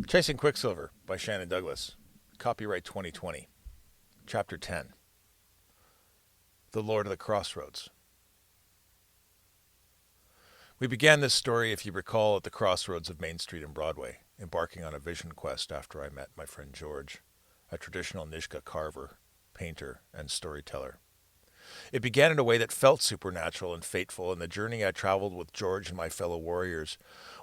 Chasing Quicksilver by Shannon Douglas. Copyright 2020. Chapter 10. The Lord of the Crossroads. We began this story, if you recall, at the crossroads of Main Street and Broadway, embarking on a vision quest after I met my friend George, a traditional Nishka carver, painter, and storyteller. It began in a way that felt supernatural and fateful, and the journey I traveled with George and my fellow warriors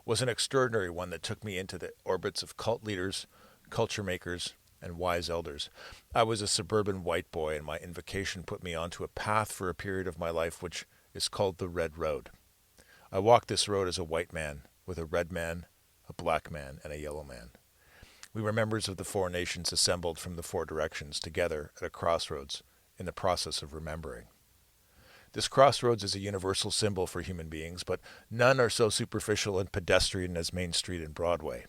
was an extraordinary one that took me into the orbits of cult leaders, culture makers, and wise elders. I was a suburban white boy, and my invocation put me onto a path for a period of my life which is called the Red Road. I walked this road as a white man, with a red man, a black man, and a yellow man. We were members of the four nations assembled from the four directions together at a crossroads in the process of remembering. This crossroads is a universal symbol for human beings, but none are so superficial and pedestrian as Main Street and Broadway.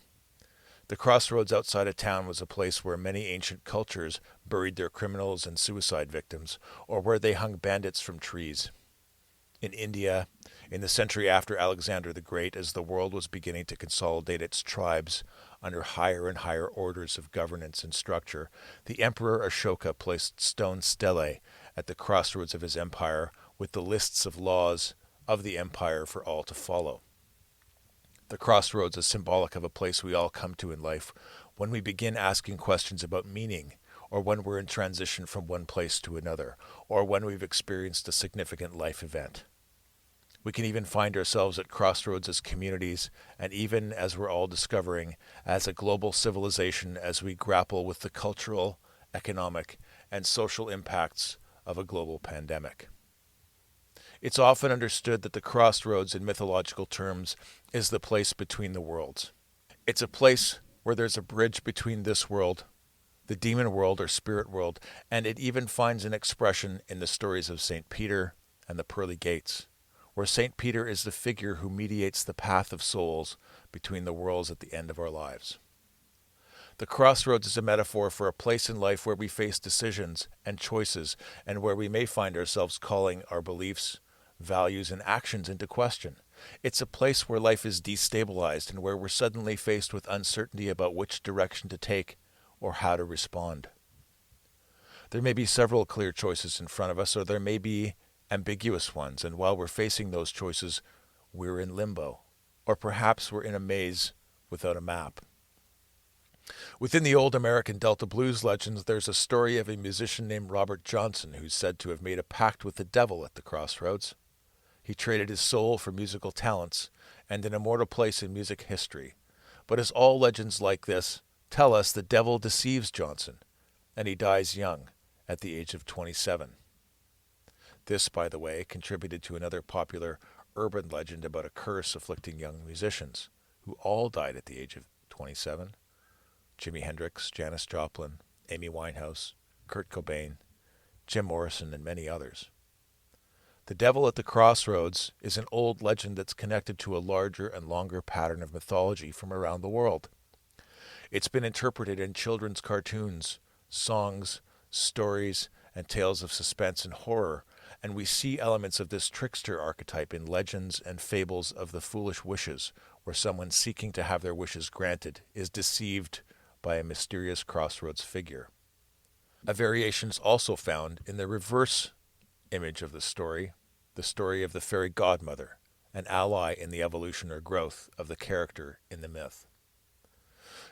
The crossroads outside of town was a place where many ancient cultures buried their criminals and suicide victims, or where they hung bandits from trees. In India, in the century after Alexander the Great, as the world was beginning to consolidate its tribes under higher and higher orders of governance and structure, the Emperor Ashoka placed stone stelae at the crossroads of his empire with the lists of laws of the empire for all to follow. The crossroads is symbolic of a place we all come to in life when we begin asking questions about meaning, or when we're in transition from one place to another, or when we've experienced a significant life event. We can even find ourselves at crossroads as communities, and even, as we're all discovering, as a global civilization as we grapple with the cultural, economic, and social impacts of a global pandemic. It's often understood that the crossroads in mythological terms is the place between the worlds. It's a place where there's a bridge between this world, the demon world or spirit world, and it even finds an expression in the stories of St. Peter and the pearly gates, where St. Peter is the figure who mediates the path of souls between the worlds at the end of our lives. The crossroads is a metaphor for a place in life where we face decisions and choices, and where we may find ourselves calling our beliefs, values, and actions into question. It's a place where life is destabilized and where we're suddenly faced with uncertainty about which direction to take or how to respond. There may be several clear choices in front of us, or there may be ambiguous ones, and while we're facing those choices, we're in limbo, or perhaps we're in a maze without a map. Within the old American Delta blues legends, there's a story of a musician named Robert Johnson who's said to have made a pact with the devil at the crossroads. He traded his soul for musical talents and an immortal place in music history. But as all legends like this tell us, the devil deceives Johnson, and he dies young, at the age of 27. This, by the way, contributed to another popular urban legend about a curse afflicting young musicians, who all died at the age of 27. Jimi Hendrix, Janis Joplin, Amy Winehouse, Kurt Cobain, Jim Morrison, and many others. The devil at the crossroads is an old legend that's connected to a larger and longer pattern of mythology from around the world. It's been interpreted in children's cartoons, songs, stories, and tales of suspense and horror, and we see elements of this trickster archetype in legends and fables of the foolish wishes, where someone seeking to have their wishes granted is deceived by a mysterious crossroads figure. A variation is also found in the reverse image of the story of the fairy godmother, an ally in the evolution or growth of the character in the myth.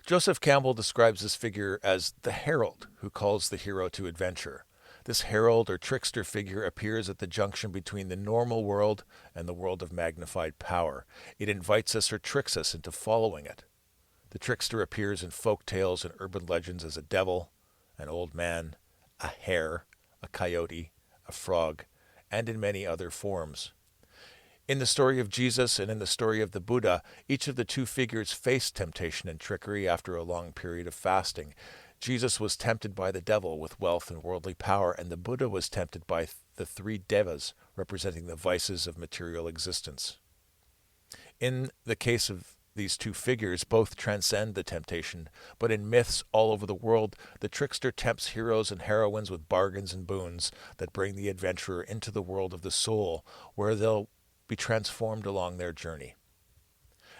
Joseph Campbell describes this figure as the herald who calls the hero to adventure. This herald or trickster figure appears at the junction between the normal world and the world of magnified power. It invites us or tricks us into following it. The trickster appears in folk tales and urban legends as a devil, an old man, a hare, a coyote, a frog, and in many other forms. In the story of Jesus and in the story of the Buddha, each of the two figures faced temptation and trickery after a long period of fasting. Jesus was tempted by the devil with wealth and worldly power, and the Buddha was tempted by the three devas, representing the vices of material existence. In the case of these two figures, both transcend the temptation, but in myths all over the world, the trickster tempts heroes and heroines with bargains and boons that bring the adventurer into the world of the soul, where they'll be transformed along their journey.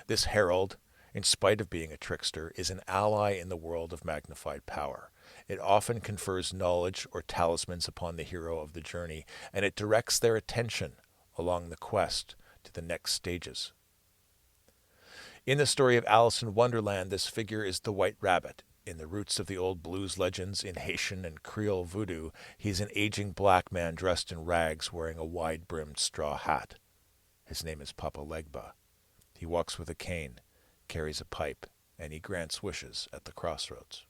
This herald in spite of being a trickster, is an ally in the world of magnified power. It often confers knowledge or talismans upon the hero of the journey, and it directs their attention along the quest to the next stages. In the story of Alice in Wonderland, this figure is the White Rabbit. In the roots of the old blues legends in Haitian and Creole voodoo, he's an aging black man dressed in rags wearing a wide-brimmed straw hat. His name is Papa Legba. He walks with a cane, carries a pipe, and he grants wishes at the crossroads.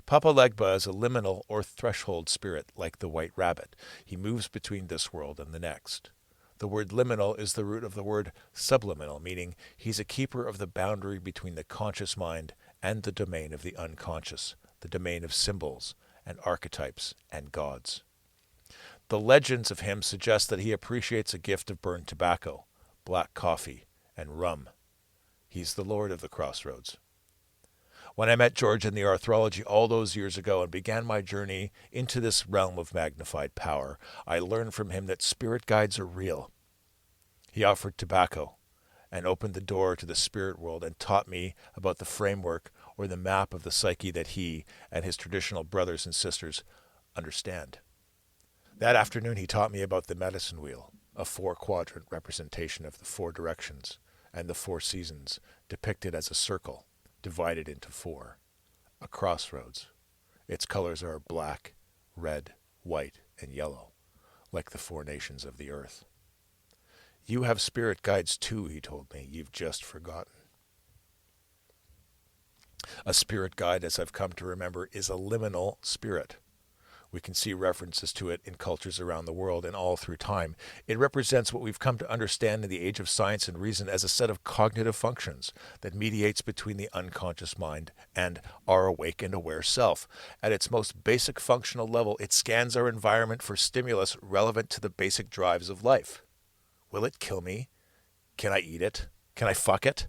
Papa Legba is a liminal or threshold spirit like the White Rabbit. He moves between this world and the next. The word liminal is the root of the word subliminal, meaning he's a keeper of the boundary between the conscious mind and the domain of the unconscious, the domain of symbols and archetypes and gods. The legends of him suggest that he appreciates a gift of burned tobacco, black coffee, and rum. He's the lord of the crossroads. When I met George in the arthrology all those years ago and began my journey into this realm of magnified power, I learned from him that spirit guides are real. He offered tobacco and opened the door to the spirit world and taught me about the framework or the map of the psyche that he and his traditional brothers and sisters understand. That afternoon he taught me about the medicine wheel, a 4-quadrant representation of the 4 directions and the 4 seasons, depicted as a circle, divided into 4, a crossroads. Its colors are black, red, white, and yellow, like the 4 nations of the earth. You have spirit guides too, he told me. You've just forgotten. A spirit guide, as I've come to remember, is a liminal spirit. We can see references to it in cultures around the world and all through time. It represents what we've come to understand in the age of science and reason as a set of cognitive functions that mediates between the unconscious mind and our awake and aware self. At its most basic functional level, it scans our environment for stimulus relevant to the basic drives of life. Will it kill me? Can I eat it? Can I fuck it?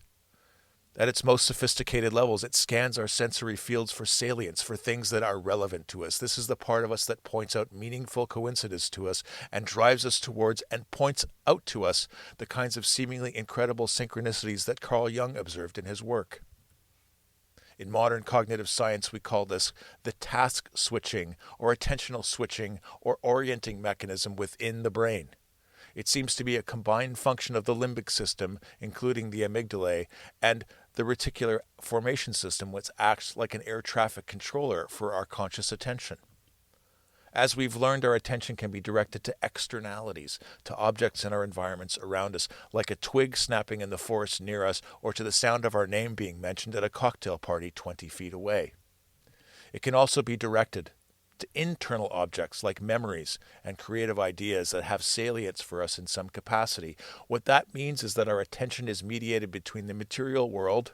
At its most sophisticated levels, it scans our sensory fields for salience, for things that are relevant to us. This is the part of us that points out meaningful coincidence to us and drives us towards and points out to us the kinds of seemingly incredible synchronicities that Carl Jung observed in his work. In modern cognitive science, we call this the task switching or attentional switching or orienting mechanism within the brain. It seems to be a combined function of the limbic system, including the amygdala, and the reticular formation system, which acts like an air traffic controller for our conscious attention. As we've learned, our attention can be directed to externalities, to objects in our environments around us, like a twig snapping in the forest near us, or to the sound of our name being mentioned at a cocktail party 20 feet away. It can also be directed to internal objects like memories and creative ideas that have salience for us in some capacity. What that means is that our attention is mediated between the material world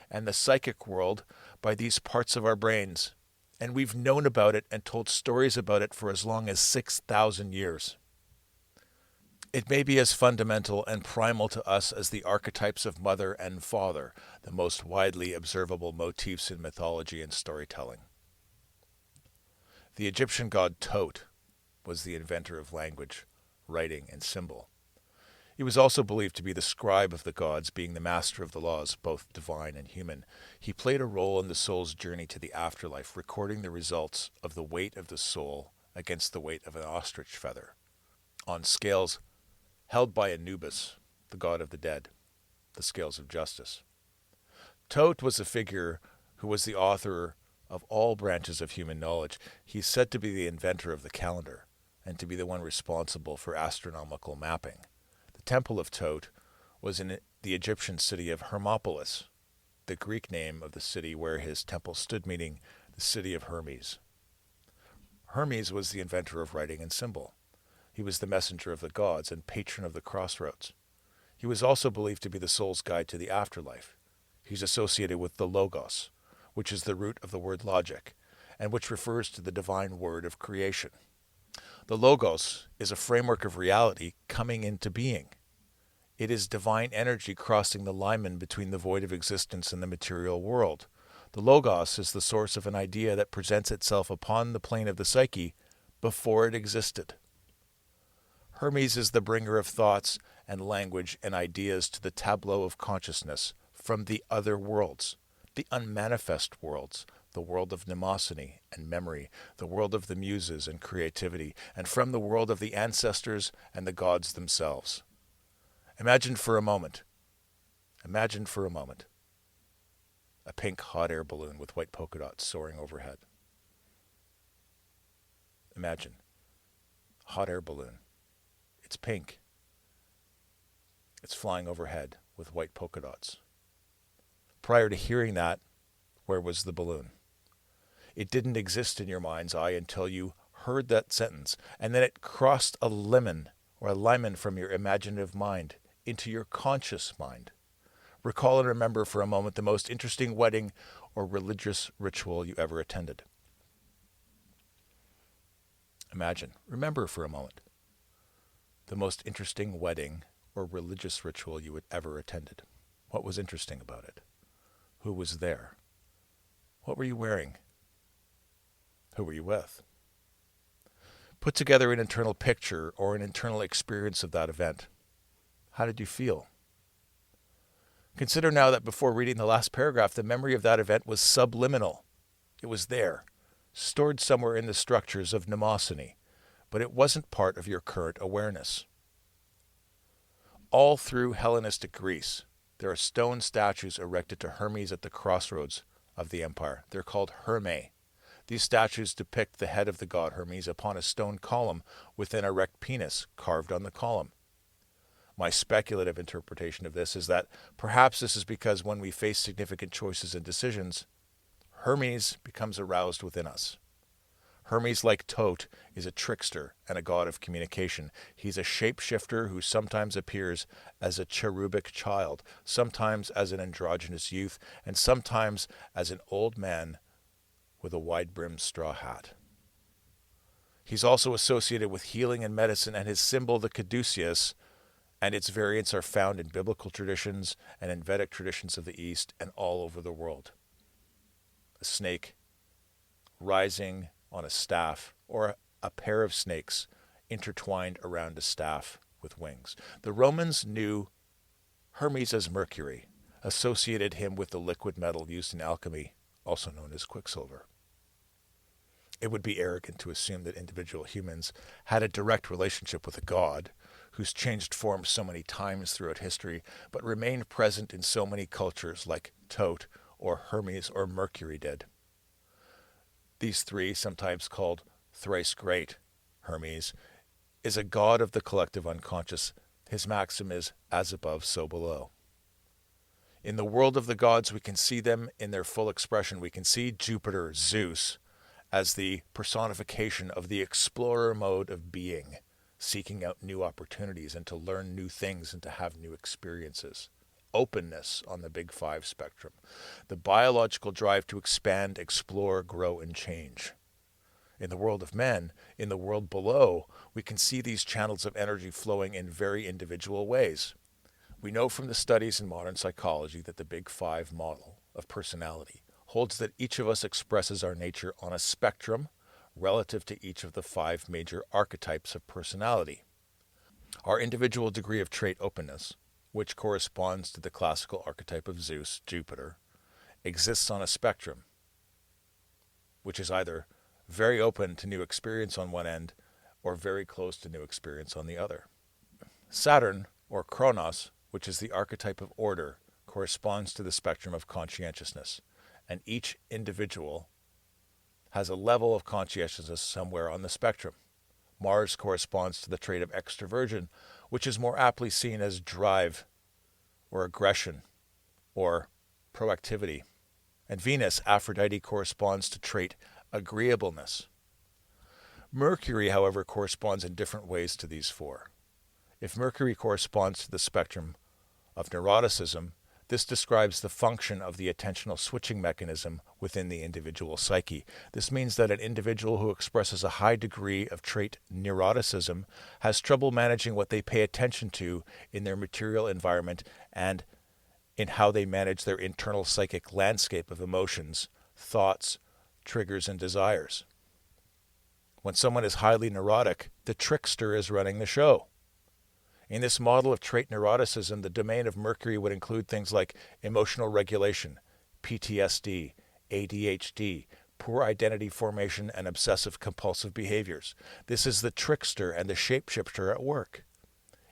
and the psychic world by these parts of our brains, and we've known about it and told stories about it for as long as 6,000 years. It may be as fundamental and primal to us as the archetypes of mother and father, the most widely observable motifs in mythology and storytelling. The Egyptian god Thoth was the inventor of language, writing, and symbol. He was also believed to be the scribe of the gods, being the master of the laws, both divine and human. He played a role in the soul's journey to the afterlife, recording the results of the weight of the soul against the weight of an ostrich feather, on scales held by Anubis, the god of the dead, the scales of justice. Thoth was a figure who was the author of all branches of human knowledge. He's said to be the inventor of the calendar and to be the one responsible for astronomical mapping. The Temple of Thoth was in the Egyptian city of Hermopolis, the Greek name of the city where his temple stood, meaning the city of Hermes. Hermes was the inventor of writing and symbol. He was the messenger of the gods and patron of the crossroads. He was also believed to be the soul's guide to the afterlife. He's associated with the Logos, which is the root of the word logic, and which refers to the divine word of creation. The Logos is a framework of reality coming into being. It is divine energy crossing the lineman between the void of existence and the material world. The Logos is the source of an idea that presents itself upon the plane of the psyche before it existed. Hermes is the bringer of thoughts and language and ideas to the tableau of consciousness from the other worlds, the unmanifest worlds, the world of mnemosiny and memory, the world of the muses and creativity, and from the world of the ancestors and the gods themselves. Imagine for a moment a pink hot air balloon with white polka dots soaring overhead. Imagine. Hot air balloon. It's pink. It's flying overhead with white polka dots. Prior to hearing that, where was the balloon? It didn't exist in your mind's eye until you heard that sentence, and then it crossed a lemon or a lineman from your imaginative mind into your conscious mind. Recall and remember for a moment the most interesting wedding or religious ritual you ever attended. Remember for a moment the most interesting wedding or religious ritual you had ever attended. What was interesting about it? Who was there? What were you wearing? Who were you with? Put together an internal picture or an internal experience of that event. How did you feel? Consider now that before reading the last paragraph, the memory of that event was subliminal. It was there, stored somewhere in the structures of mnemosiny, but it wasn't part of your current awareness. All through Hellenistic Greece, there are stone statues erected to Hermes at the crossroads of the empire. They're called Hermae. These statues depict the head of the god Hermes upon a stone column with an erect penis carved on the column. My speculative interpretation of this is that perhaps this is because when we face significant choices and decisions, Hermes becomes aroused within us. Hermes, like Thoth, is a trickster and a god of communication. He's a shapeshifter who sometimes appears as a cherubic child, sometimes as an androgynous youth, and sometimes as an old man with a wide-brimmed straw hat. He's also associated with healing and medicine, and his symbol, the caduceus, and its variants are found in biblical traditions and in Vedic traditions of the East and all over the world. A snake rising on a staff, or a pair of snakes intertwined around a staff with wings. The Romans knew Hermes as Mercury, associated him with the liquid metal used in alchemy, also known as Quicksilver. It would be arrogant to assume that individual humans had a direct relationship with a god who's changed form so many times throughout history, but remained present in so many cultures like Thoth or Hermes or Mercury did. These three, sometimes called thrice great, Hermes, is a god of the collective unconscious. His maxim is, as above, so below. In the world of the gods, we can see them in their full expression. We can see Jupiter, Zeus, as the personification of the explorer mode of being, seeking out new opportunities and to learn new things and to have new experiences. Openness on the Big Five spectrum. The biological drive to expand, explore, grow, and change. In the world of men, in the world below, we can see these channels of energy flowing in very individual ways. We know from the studies in modern psychology that the Big Five model of personality holds that each of us expresses our nature on a spectrum relative to each of the five major archetypes of personality. Our individual degree of trait openness, which corresponds to the classical archetype of Zeus, Jupiter, exists on a spectrum, which is either very open to new experience on one end or very close to new experience on the other. Saturn, or Kronos, which is the archetype of order, corresponds to the spectrum of conscientiousness, and each individual has a level of conscientiousness somewhere on the spectrum. Mars corresponds to the trait of extroversion, which is more aptly seen as drive or aggression or proactivity. And Venus, Aphrodite, corresponds to trait agreeableness. Mercury, however, corresponds in different ways to these four. If Mercury corresponds to the spectrum of neuroticism, this describes the function of the attentional switching mechanism within the individual psyche. This means that an individual who expresses a high degree of trait neuroticism has trouble managing what they pay attention to in their material environment and in how they manage their internal psychic landscape of emotions, thoughts, triggers, and desires. When someone is highly neurotic, the trickster is running the show. In this model of trait neuroticism, the domain of Mercury would include things like emotional regulation, PTSD, ADHD, poor identity formation, and obsessive compulsive behaviors. This is the trickster and the shapeshifter at work.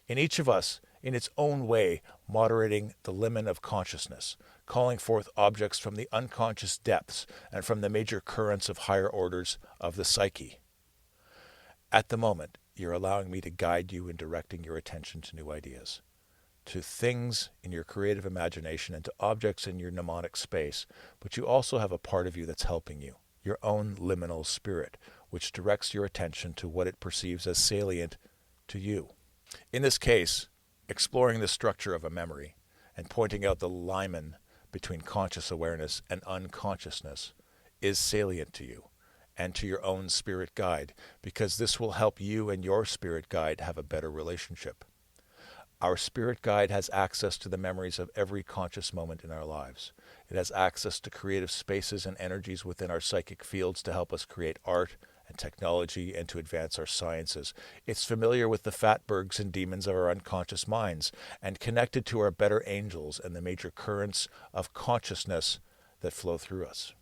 In each of us, in its own way, moderating the limen of consciousness, calling forth objects from the unconscious depths and from the major currents of higher orders of the psyche. At the moment, you're allowing me to guide you in directing your attention to new ideas, to things in your creative imagination and to objects in your mnemonic space, but you also have a part of you that's helping you, your own liminal spirit, which directs your attention to what it perceives as salient to you. In this case, exploring the structure of a memory and pointing out the limen between conscious awareness and unconsciousness is salient to you and to your own spirit guide, because this will help you and your spirit guide have a better relationship. Our spirit guide has access to the memories of every conscious moment in our lives. It has access to creative spaces and energies within our psychic fields to help us create art and technology and to advance our sciences. It's familiar with the fatbergs and demons of our unconscious minds and connected to our better angels and the major currents of consciousness that flow through us.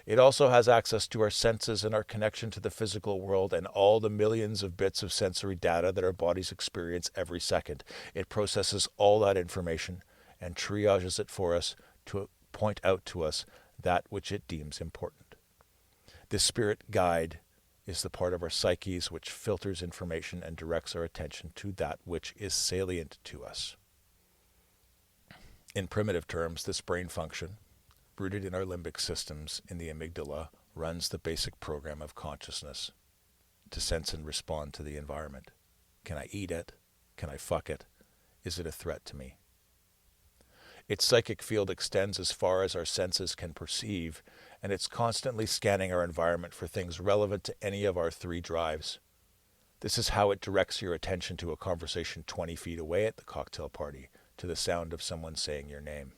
It also has access to our senses and our connection to the physical world and all the millions of bits of sensory data that our bodies experience every second. It processes all that information and triages it for us to point out to us that which it deems important. This spirit guide is the part of our psyches which filters information and directs our attention to that which is salient to us. In primitive terms, this brain function, rooted in our limbic systems in the amygdala, runs the basic program of consciousness to sense and respond to the environment. Can I eat it? Can I fuck it? Is it a threat to me? Its psychic field extends as far as our senses can perceive, and it's constantly scanning our environment for things relevant to any of our three drives. This is how it directs your attention to a conversation 20 feet away at the cocktail party, to the sound of someone saying your name.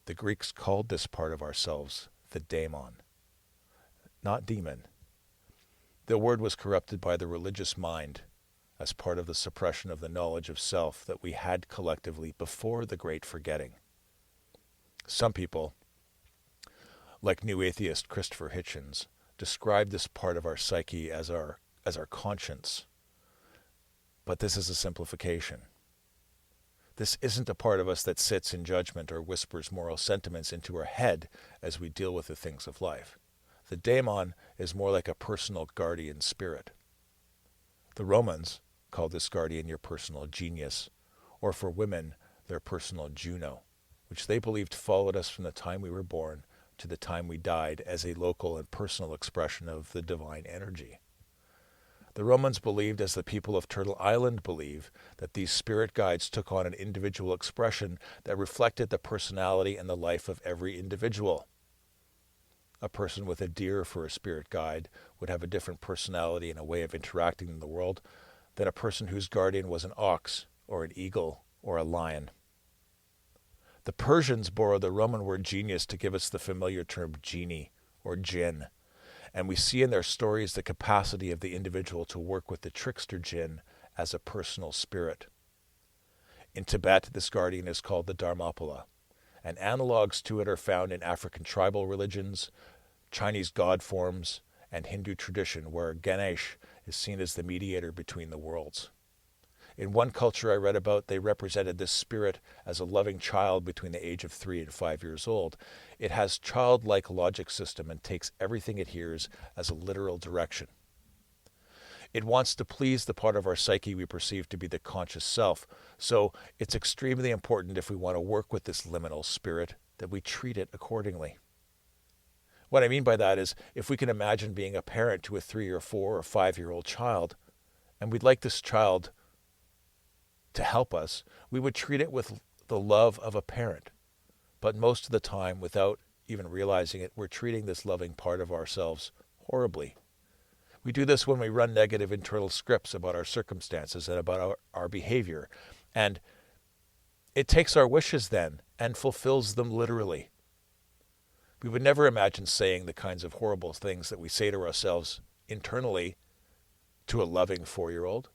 The Greeks called this part of ourselves the daemon, not demon. The word was corrupted by the religious mind as part of the suppression of the knowledge of self that we had collectively before the Great Forgetting. Some people, like new atheist Christopher Hitchens, describe this part of our psyche as our conscience. But this is a simplification. This isn't a part of us that sits in judgment or whispers moral sentiments into our head as we deal with the things of life. The daemon is more like a personal guardian spirit. The Romans called this guardian your personal genius, or for women, their personal Juno, which they believed followed us from the time we were born to the time we died as a local and personal expression of the divine energy. The Romans believed, as the people of Turtle Island believe, that these spirit guides took on an individual expression that reflected the personality and the life of every individual. A person with a deer for a spirit guide would have a different personality and a way of interacting in the world than a person whose guardian was an ox or an eagle or a lion. The Persians borrowed the Roman word genius to give us the familiar term genie or jinn. And we see in their stories the capacity of the individual to work with the trickster jinn as a personal spirit. In Tibet, this guardian is called the Dharmapala, and analogues to it are found in African tribal religions, Chinese god forms, and Hindu tradition, where Ganesh is seen as the mediator between the worlds. In one culture I read about, they represented this spirit as a loving child between the age of 3 and 5 years old. It has childlike logic system and takes everything it hears as a literal direction. It wants to please the part of our psyche we perceive to be the conscious self, so it's extremely important, if we want to work with this liminal spirit, that we treat it accordingly. What I mean by that is, if we can imagine being a parent to a 3 or 4 or 5-year-old child, and we'd like this child to help us, we would treat it with the love of a parent. But most of the time, without even realizing it, we're treating this loving part of ourselves horribly. We do this when we run negative internal scripts about our circumstances and about our behavior. And it takes our wishes then and fulfills them literally. We would never imagine saying the kinds of horrible things that we say to ourselves internally to a loving 4-year-old.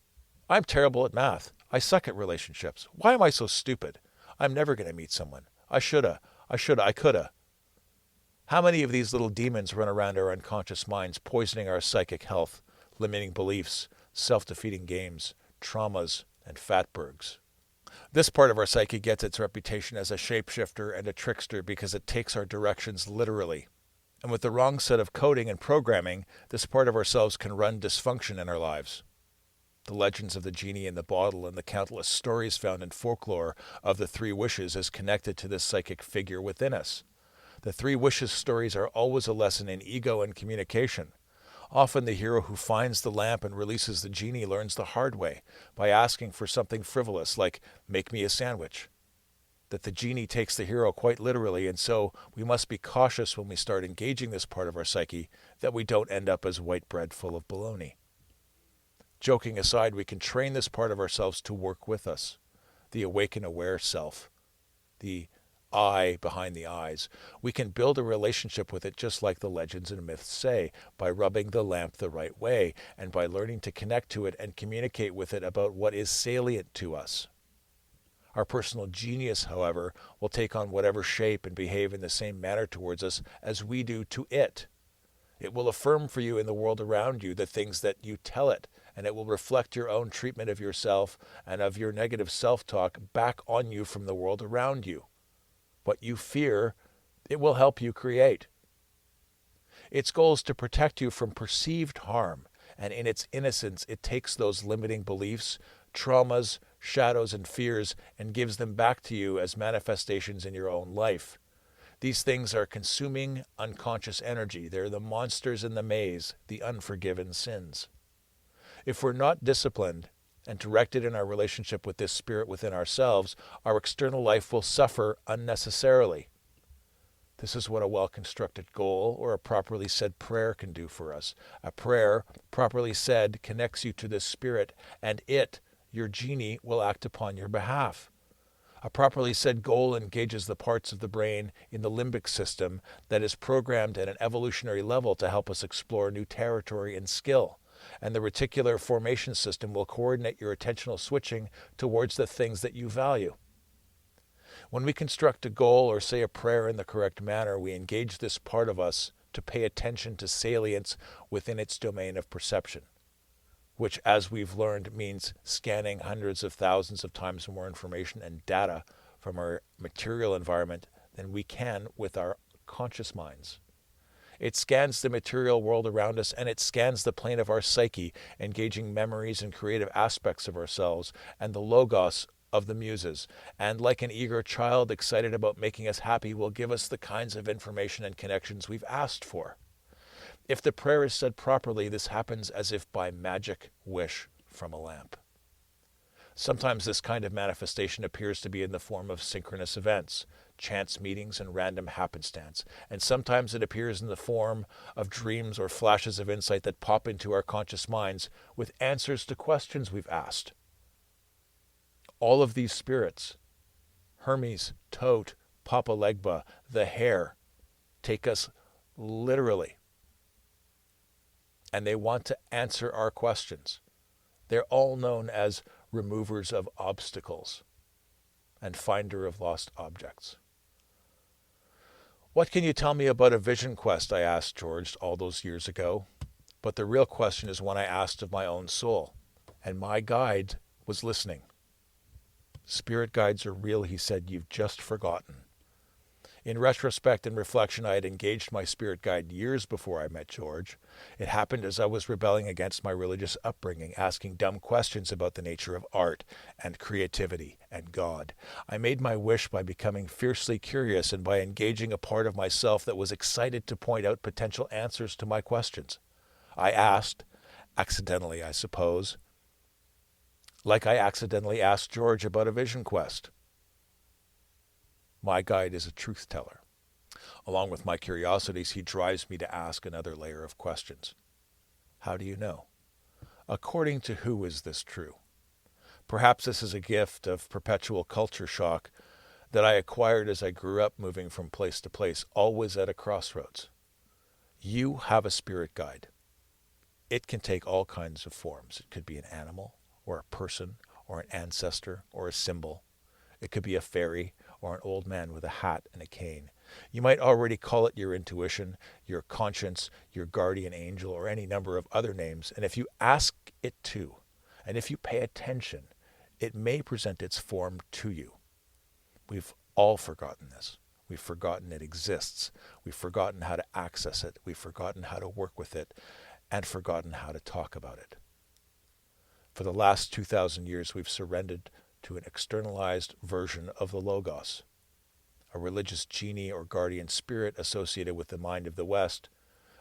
I'm terrible at math. I suck at relationships. Why am I so stupid? I'm never going to meet someone. I coulda. How many of these little demons run around our unconscious minds, poisoning our psychic health, limiting beliefs, self-defeating games, traumas, and fatbergs? This part of our psyche gets its reputation as a shapeshifter and a trickster because it takes our directions literally. And with the wrong set of coding and programming, this part of ourselves can run dysfunction in our lives. The legends of the genie in the bottle and the countless stories found in folklore of the three wishes is connected to this psychic figure within us. The three wishes stories are always a lesson in ego and communication. Often the hero who finds the lamp and releases the genie learns the hard way by asking for something frivolous like, "Make me a sandwich." That the genie takes the hero quite literally, and so we must be cautious when we start engaging this part of our psyche that we don't end up as white bread full of baloney. Joking aside, we can train this part of ourselves to work with us. The awakened aware self, the I behind the eyes. We can build a relationship with it just like the legends and myths say, by rubbing the lamp the right way and by learning to connect to it and communicate with it about what is salient to us. Our personal genius, however, will take on whatever shape and behave in the same manner towards us as we do to it. It will affirm for you in the world around you the things that you tell it, and it will reflect your own treatment of yourself and of your negative self-talk back on you from the world around you. What you fear, it will help you create. Its goal is to protect you from perceived harm, and in its innocence, it takes those limiting beliefs, traumas, shadows, and fears and gives them back to you as manifestations in your own life. These things are consuming unconscious energy. They're the monsters in the maze, the unforgiven sins. If we're not disciplined and directed in our relationship with this spirit within ourselves, our external life will suffer unnecessarily. This is what a well-constructed goal or a properly said prayer can do for us. A prayer, properly said, connects you to this spirit, and it, your genie, will act upon your behalf. A properly said goal engages the parts of the brain in the limbic system that is programmed at an evolutionary level to help us explore new territory and skill. And the reticular formation system will coordinate your attentional switching towards the things that you value. When we construct a goal or say a prayer in the correct manner, we engage this part of us to pay attention to salience within its domain of perception, which, as we've learned, means scanning hundreds of thousands of times more information and data from our material environment than we can with our conscious minds. It scans the material world around us, and it scans the plane of our psyche, engaging memories and creative aspects of ourselves and the logos of the muses. And like an eager child excited about making us happy, will give us the kinds of information and connections we've asked for. If the prayer is said properly, this happens as if by magic wish from a lamp. Sometimes this kind of manifestation appears to be in the form of synchronous events, chance meetings, and random happenstance, and sometimes it appears in the form of dreams or flashes of insight that pop into our conscious minds with answers to questions we've asked. All of these spirits, Hermes, Tote, Papa Legba, the hare, take us literally, and they want to answer our questions. They're all known as removers of obstacles and finder of lost objects. What can you tell me about a vision quest? I asked George all those years ago. But the real question is one I asked of my own soul, and my guide was listening. Spirit guides are real, he said. You've just forgotten. In retrospect and reflection, I had engaged my spirit guide years before I met George. It happened as I was rebelling against my religious upbringing, asking dumb questions about the nature of art and creativity and God. I made my wish by becoming fiercely curious and by engaging a part of myself that was excited to point out potential answers to my questions. I asked, accidentally I suppose, like I accidentally asked George about a vision quest. My guide is a truth teller. Along with my curiosities, he drives me to ask another layer of questions. How do you know? According to who is this true? Perhaps this is a gift of perpetual culture shock that I acquired as I grew up moving from place to place, always at a crossroads. You have a spirit guide. It can take all kinds of forms. It could be an animal or a person, or an ancestor, or a symbol. It could be a fairy, or an old man with a hat and a cane. You might already call it your intuition, your conscience, your guardian angel, or any number of other names, and if you ask it to, and if you pay attention, it may present its form to you. We've all forgotten this. We've forgotten it exists. We've forgotten how to access it. We've forgotten how to work with it, and forgotten how to talk about it. For the last 2,000 years, we've surrendered to an externalized version of the Logos, a religious genie or guardian spirit associated with the mind of the West,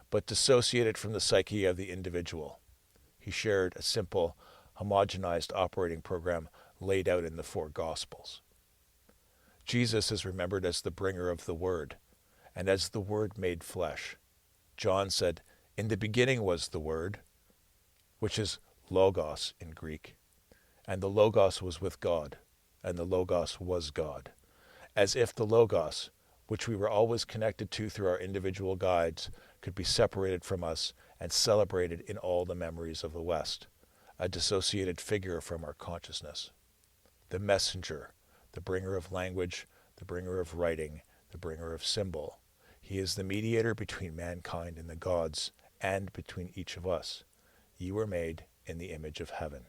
but dissociated from the psyche of the individual. He shared a simple, homogenized operating program laid out in the 4 Gospels. Jesus is remembered as the bringer of the Word, and as the Word made flesh. John said, "In the beginning was the Word," which is Logos in Greek, and the Logos was with God, and the Logos was God. As if the Logos, which we were always connected to through our individual guides, could be separated from us and celebrated in all the memories of the West, a dissociated figure from our consciousness. The messenger, the bringer of language, the bringer of writing, the bringer of symbol. He is the mediator between mankind and the gods, and between each of us. You were made in the image of heaven.